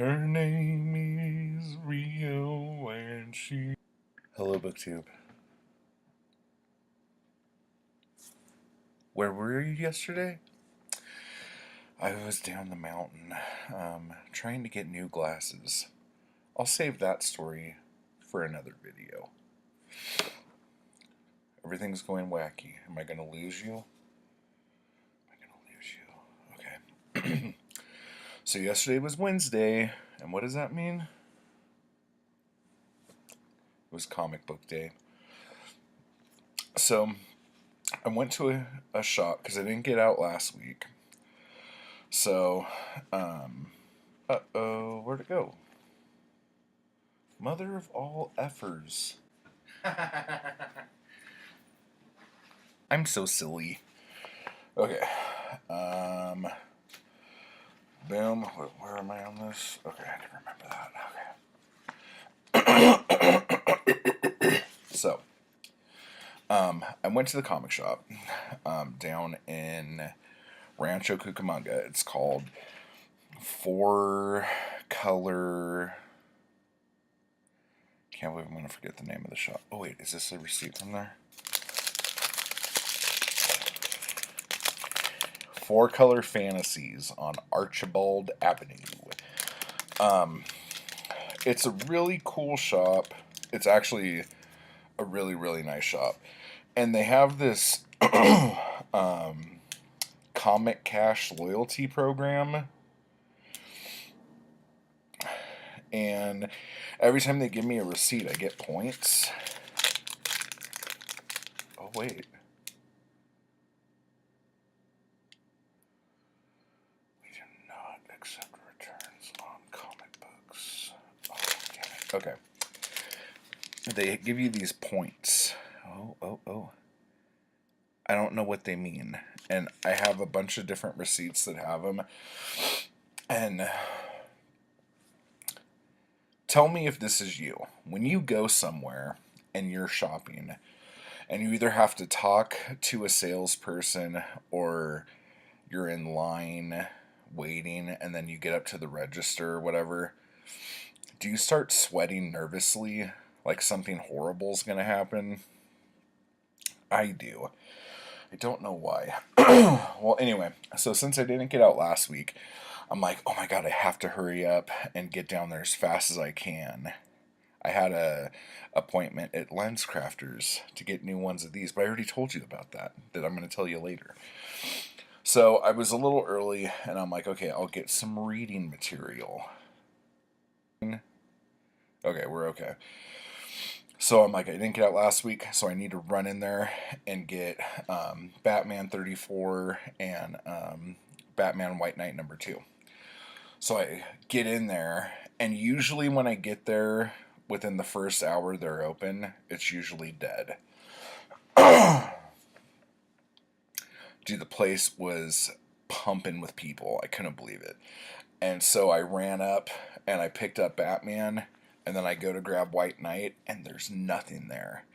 Her name is Rio and she... Hello, BookTube. Where were you yesterday? I was down the mountain, trying to get new glasses. I'll save that story for another video. Everything's going wacky. Am I going to lose you? Am I going to lose you? Okay. So yesterday was Wednesday, and what does that mean? It was comic book day. So I went to a shop because I didn't get out last week. So, uh-oh, where'd it go? Mother of all effers. I'm so silly. Okay. Boom. Where am I on this? Okay, I can remember that. Okay. So, I went to the comic shop down in Rancho Cucamonga. It's called Four Color... Can't believe I'm going to forget the name of the shop. Oh, wait, is this a receipt from there? Four Color Fantasies on Archibald Avenue. It's a really cool shop. It's actually a really, really nice shop. And they have this Comic Cash loyalty program. And every time they give me a receipt, I get points. Oh, wait. We do not accept returns on comic books. Oh, damn it. Okay. They give you these points. Oh. I don't know what they mean. And I have a bunch of different receipts that have them. And tell me if this is you. When you go somewhere and you're shopping, and you either have to talk to a salesperson or you're in line waiting and then you get up to the register or whatever, do you start sweating nervously like something horrible is going to happen? I do. I don't know why. Well, anyway, so since I didn't get out last week, I'm like, oh my god, I have to hurry up and get down there as fast as I can. I had a appointment at Lens Crafters to get new ones of these, but I already told you about that I'm going to tell you later. So I was a little early, and I'm like, okay, I'll get some reading material. Okay, we're okay. So I'm like, I didn't get out last week, so I need to run in there and get Batman 34 and Batman White Knight #2. So I get in there, and usually when I get there, within the first hour they're open, it's usually dead. Dude, the place was pumping with people. I couldn't believe it. And so I ran up, and I picked up Batman, and then I go to grab White Knight, and there's nothing there.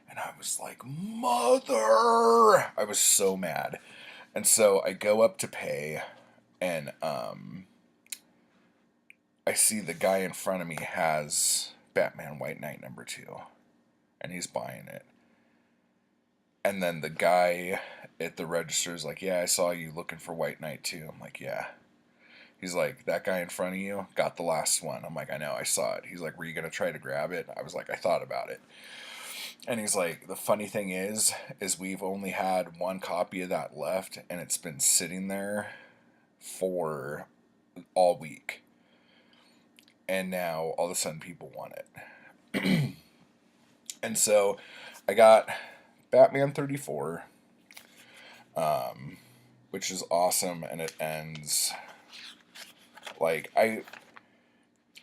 And I was like, mother! I was so mad. And so I go up to pay, and I see the guy in front of me has Batman White Knight #2, and he's buying it. And then the guy at the register is like, yeah, I saw you looking for White Knight too. I'm like, yeah. He's like, that guy in front of you got the last one. I'm like, I know, I saw it. He's like, were you going to try to grab it? I was like, I thought about it. And he's like, the funny thing is we've only had one copy of that left, and it's been sitting there for all week. And now, all of a sudden, people want it. And so, I got Batman 34, which is awesome, and it ends... Like, I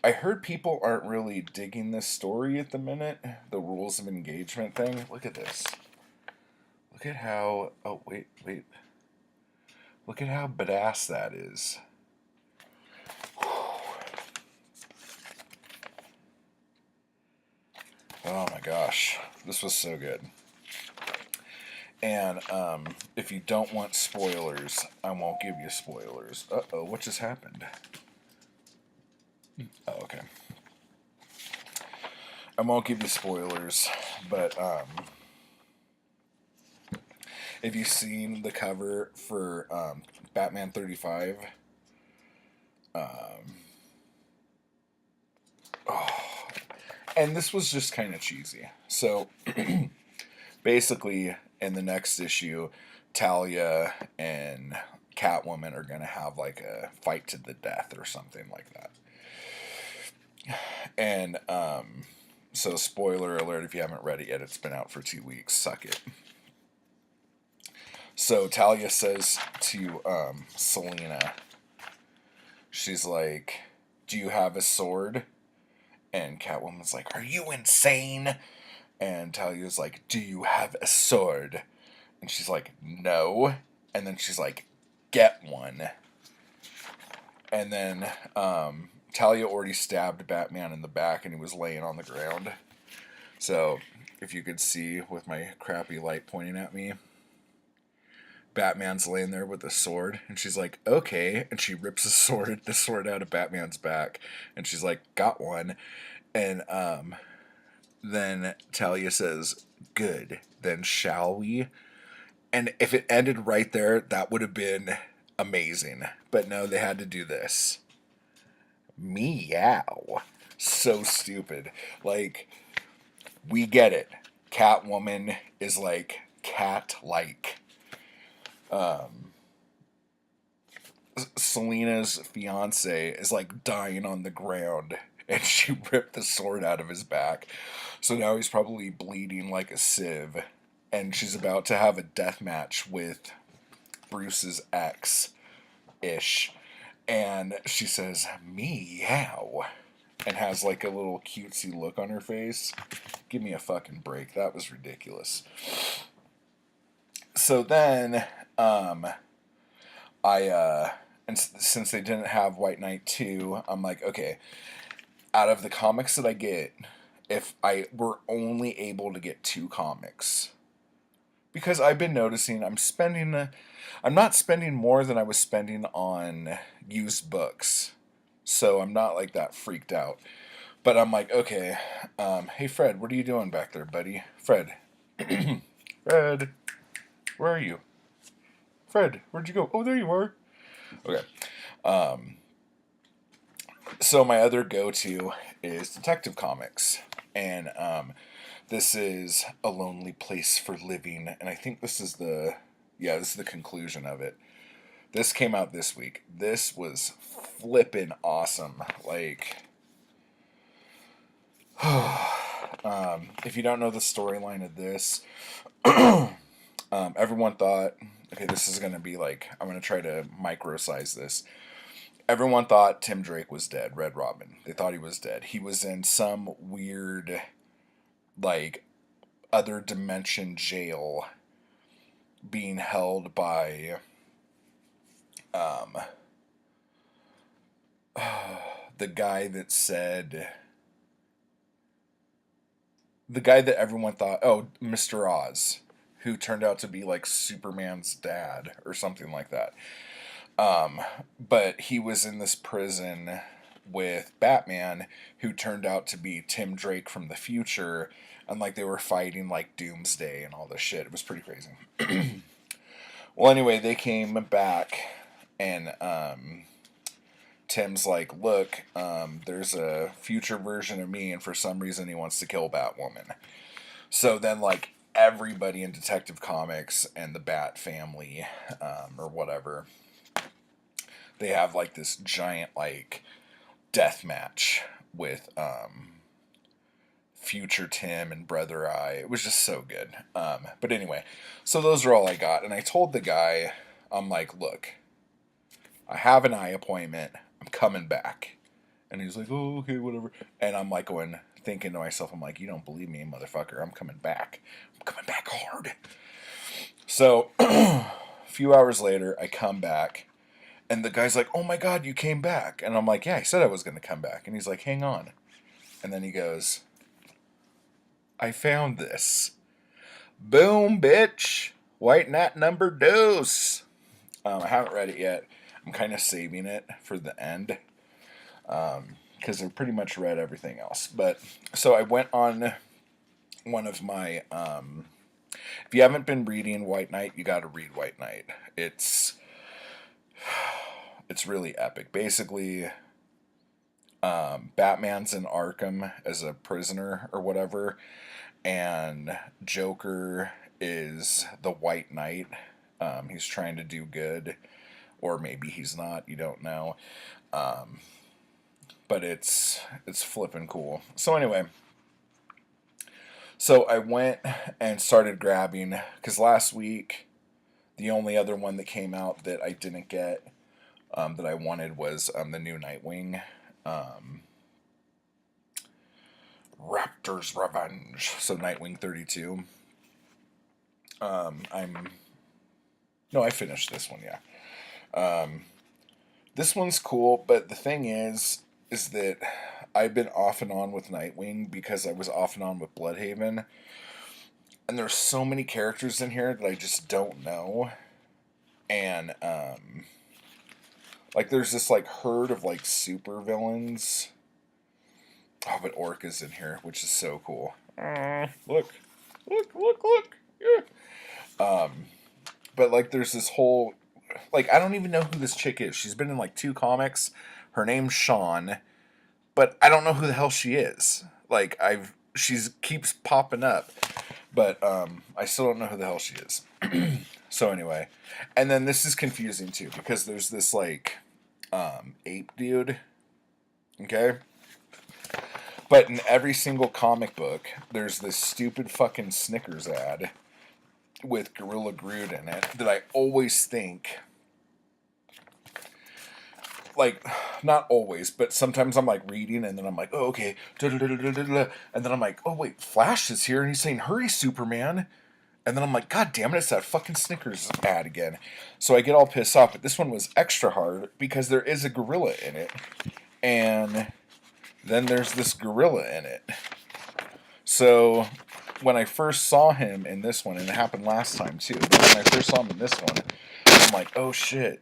heard people aren't really digging this story at the minute, the rules of engagement thing. Look at this. Look at how... Oh, wait. Look at how badass that is. Oh my gosh. This was so good. And if you don't want spoilers, I won't give you spoilers. Uh-oh, what just happened? Oh, okay. I won't give you spoilers, but if you've seen the cover for Batman 35, and this was just kind of cheesy. So basically, in the next issue, Talia and Catwoman are going to have like a fight to the death or something like that. And so, spoiler alert if you haven't read it yet, it's been out for 2 weeks. Suck it. So, Talia says to Selena, she's like, "Do you have a sword?" And Catwoman's like, "Are you insane?" And Talia's like, "Do you have a sword?" And she's like, "No." And then she's like, "Get one." And then Talia already stabbed Batman in the back and he was laying on the ground. So, if you could see with my crappy light pointing at me, Batman's laying there with a sword, and she's like, "Okay," and she rips the sword out of Batman's back, and she's like, "Got one," and then Talia says, "Good, then shall we?" And if it ended right there, that would have been amazing, but no, they had to do this. Meow. So stupid. Like, we get it. Catwoman is like cat-like. Selena's fiance is like dying on the ground and she ripped the sword out of his back. So now he's probably bleeding like a sieve. And she's about to have a death match with Bruce's ex ish. And she says, "Meow," and has like a little cutesy look on her face. Give me a fucking break. That was ridiculous. So then, and since they didn't have White Knight 2, I'm like, okay, out of the comics that I get, if I were only able to get 2 comics, because I've been noticing I'm not spending more than I was spending on used books, so I'm not like that freaked out. But I'm like, okay, hey Fred, what are you doing back there, buddy? Fred, Fred, where are you? Fred, where'd you go? Oh, there you are. Okay. So my other go-to is Detective Comics, and this is A Lonely Place for Living, and I think this is the conclusion of it. This came out this week. This was flippin' awesome. Like, if you don't know the storyline of this, everyone thought, okay, this is gonna be like, I'm gonna try to micro-size this. Everyone thought Tim Drake was dead, Red Robin. They thought he was dead. He was in some weird, like, other dimension jail being held by the guy that said, the guy that everyone thought, oh, Mr. Oz, who turned out to be like Superman's dad or something like that. But he was in this prison with Batman, who turned out to be Tim Drake from the future, and like they were fighting like Doomsday and all this shit. It was pretty crazy. Well, anyway, they came back, and Tim's like, "Look, there's a future version of me, and for some reason he wants to kill Batwoman." So then, like, everybody in Detective Comics and the Bat family, or whatever, they have like this giant like death match with future Tim and Brother Eye. It was just so good. But anyway, so those are all I got, and I told the guy, I'm like, "Look, I have an eye appointment. I'm coming back." And he's like, "Oh, okay, whatever." And I'm like thinking to myself, I'm like, "You don't believe me, motherfucker. I'm coming back. I'm coming back hard." So a few hours later, I come back, and the guy's like, "Oh my God, you came back." And I'm like, "Yeah, I said I was going to come back." And he's like, "Hang on." And then he goes, "I found this. Boom, bitch. White Knight number dose." I haven't read it yet. I'm kind of saving it for the end. because I've pretty much read everything else. But so I went on one of my. If you haven't been reading White Knight, you got to read White Knight. It's really epic. Basically, Batman's in Arkham as a prisoner or whatever, and Joker is the White Knight. He's trying to do good, or maybe he's not. You don't know. But it's flipping cool. So anyway, so I went and started grabbing, because last week the only other one that came out that I didn't get, that I wanted, was the new Nightwing. Raptor's Revenge. So Nightwing 32. I finished this one, yeah. This one's cool, but the thing is that I've been off and on with Nightwing because I was off and on with Bloodhaven. And there's so many characters in here that I just don't know. And, like, there's this, like, herd of, like, super villains. Oh, but Orca's in here, which is so cool. Look. Yeah. But, like, there's this whole... Like, I don't even know who this chick is. She's been in, like, 2 comics. Her name's Sean. But I don't know who the hell she is. Like, she's keeps popping up. But, I still don't know who the hell she is. So, anyway. And then this is confusing, too. Because there's this, like, ape dude. Okay? But in every single comic book, there's this stupid fucking Snickers ad with Gorilla Groot in it that I always think, like, not always, but sometimes I'm like reading and then I'm like, oh, okay, and then I'm like, oh wait, Flash is here and he's saying, hurry, Superman. And then I'm like, God damn it, it's that fucking Snickers ad again. So I get all pissed off, but this one was extra hard because there is a gorilla in it. And then there's this gorilla in it. So when I first saw him in this one, and it happened last time too, but when I first saw him in this one, I'm like, oh shit.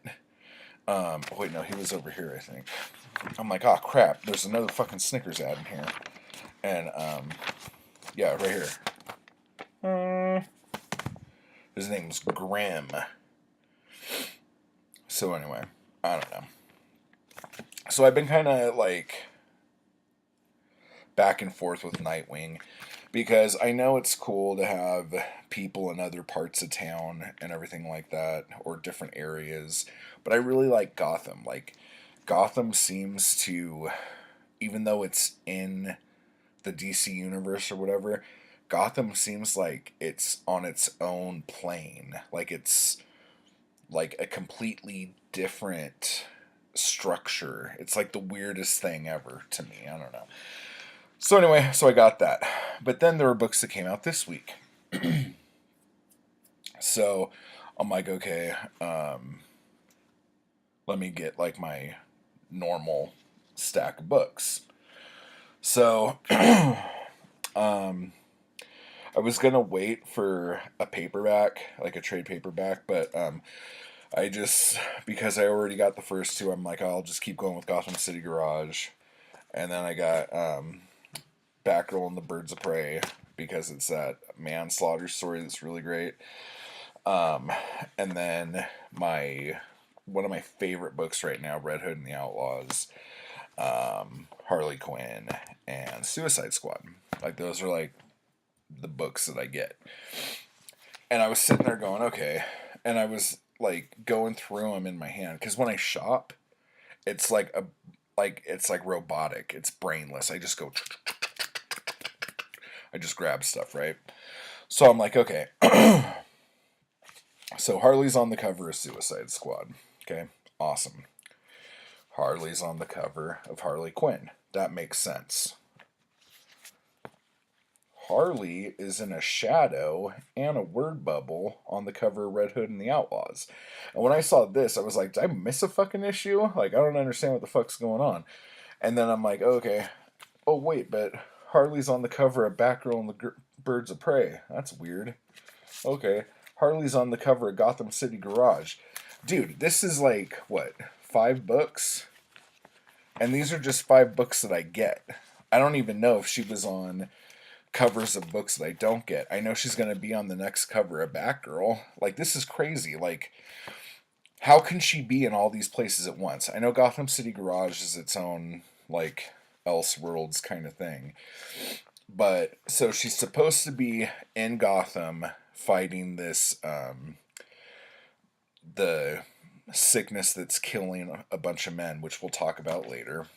Wait, no, he was over here, I think. I'm like, oh crap, there's another fucking Snickers ad in here. And, yeah, right here. His name's Grim. So anyway, I don't know. So I've been kind of like back and forth with Nightwing because I know it's cool to have people in other parts of town and everything like that, or different areas, but I really like Gotham. Like, Gotham seems to, even though it's in the DC universe or whatever, Gotham seems like it's on its own plane. Like, it's like a completely different structure. It's like the weirdest thing ever to me. I don't know. So anyway, so I got that. But then there were books that came out this week. So I'm like, okay, let me get like my normal stack of books. So I was going to wait for a paperback, like a trade paperback, but I just, because I already got the first 2, I'm like, I'll just keep going with Gotham City Garage. And then I got Batgirl and the Birds of Prey, because it's that manslaughter story that's really great. And then one of my favorite books right now, Red Hood and the Outlaws, Harley Quinn, and Suicide Squad. Like, those are like the books that I get. And I was sitting there going, okay, and I was like going through them in my hand, because when I shop, it's like it's like robotic, it's brainless. I just go, I just grab stuff, right? So I'm like, okay. So Harley's on the cover of Suicide Squad. Okay, awesome. Harley's on the cover of Harley Quinn. That makes sense. Harley is in a shadow and a word bubble on the cover of Red Hood and the Outlaws. And when I saw this, I was like, did I miss a fucking issue? Like, I don't understand what the fuck's going on. And then I'm like, okay. Oh, wait, but Harley's on the cover of Batgirl and the Birds of Prey. That's weird. Okay. Harley's on the cover of Gotham City Garage. Dude, this is like, what, 5 books? And these are just 5 books that I get. I don't even know if she was on covers of books that I don't get. I know she's going to be on the next cover of Batgirl. Like, this is crazy. Like, how can she be in all these places at once? I know Gotham City Garage is its own, like, Elseworlds kind of thing. But, so she's supposed to be in Gotham fighting this, the sickness that's killing a bunch of men, which we'll talk about later.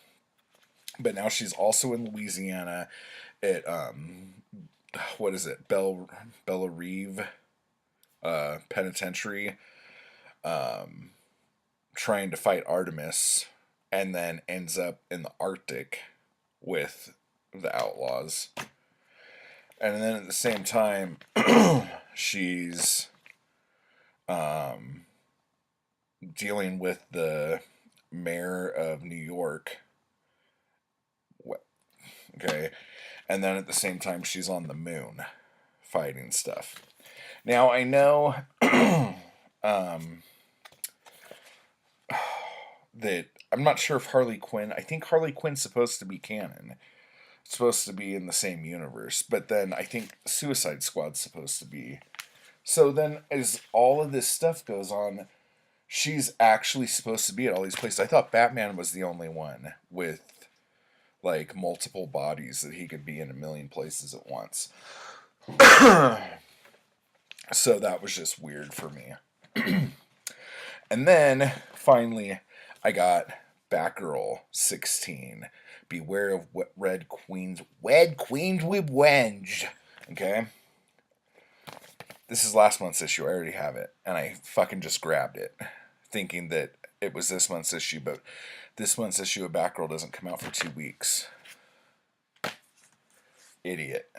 But now she's also in Louisiana at, what is it, Bella Reeve Penitentiary, trying to fight Artemis, and then ends up in the Arctic with the Outlaws. And then at the same time, she's dealing with the mayor of New York. Okay. And then at the same time, she's on the moon fighting stuff. Now, I know that I'm not sure if Harley Quinn, I think Harley Quinn's supposed to be canon. It's supposed to be in the same universe. But then I think Suicide Squad's supposed to be. So then, as all of this stuff goes on, she's actually supposed to be at all these places. I thought Batman was the only one with, like, multiple bodies that he could be in a million places at once. So that was just weird for me. And then, finally, I got Batgirl 16. Beware of Red Queens with Wenge. Okay? This is last month's issue. I already have it. And I fucking just grabbed it, thinking that it was this month's issue, but this month's issue of Batgirl doesn't come out for 2 weeks. Idiot.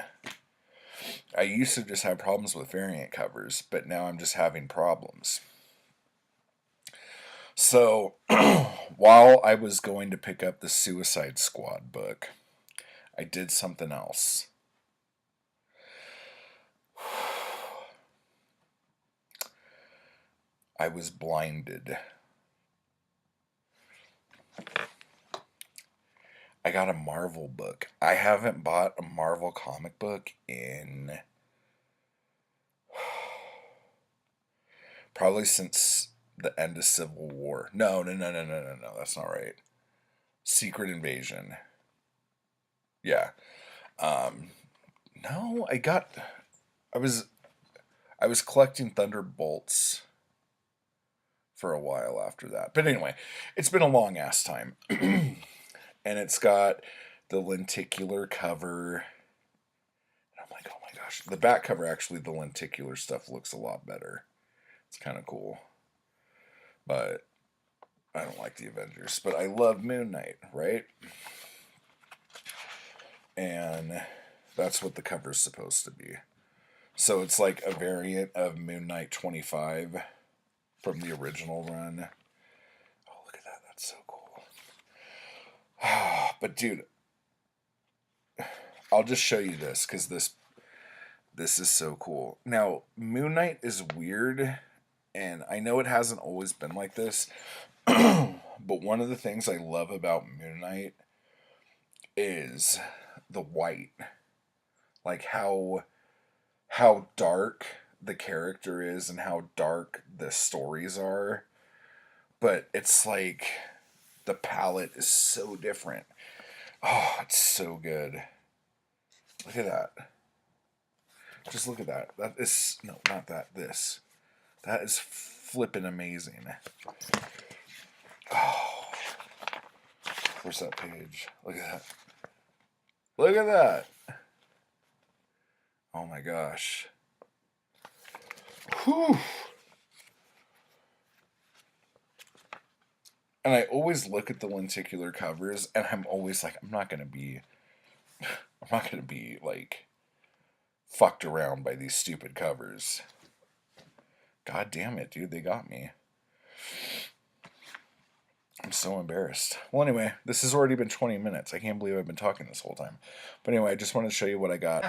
I used to just have problems with variant covers, but now I'm just having problems. So, while I was going to pick up the Suicide Squad book, I did something else. I was blinded. I got a Marvel book. I haven't bought a Marvel comic book in probably since the end of Civil War. No. That's not right. Secret Invasion. Yeah. No, I was collecting Thunderbolts for a while after that. But anyway, it's been a long ass time. And it's got the lenticular cover. And I'm like, oh my gosh. The back cover, actually, the lenticular stuff looks a lot better. It's kind of cool. But I don't like the Avengers. But I love Moon Knight, right? And that's what the cover's supposed to be. So it's like a variant of Moon Knight 25 from the original run. Oh, look at that. That's so cool. But dude, I'll just show you this because this is so cool. Now, Moon Knight is weird, and I know it hasn't always been like this, but one of the things I love about Moon Knight is the white. Like how dark the character is and how dark the stories are. But it's like the palette is so different. Oh, it's so good. Look at that. Just look at that. That is, no, not that, this. That is flippin' amazing. Oh. Where's that page? Look at that. Look at that. Oh my gosh. Whew. And I always look at the lenticular covers, and I'm always like, I'm not gonna be like fucked around by these stupid covers. God damn it, dude, they got me. I'm so embarrassed. Well, anyway, this has already been 20 minutes. I can't believe I've been talking this whole time. But anyway, I just wanted to show you what I got.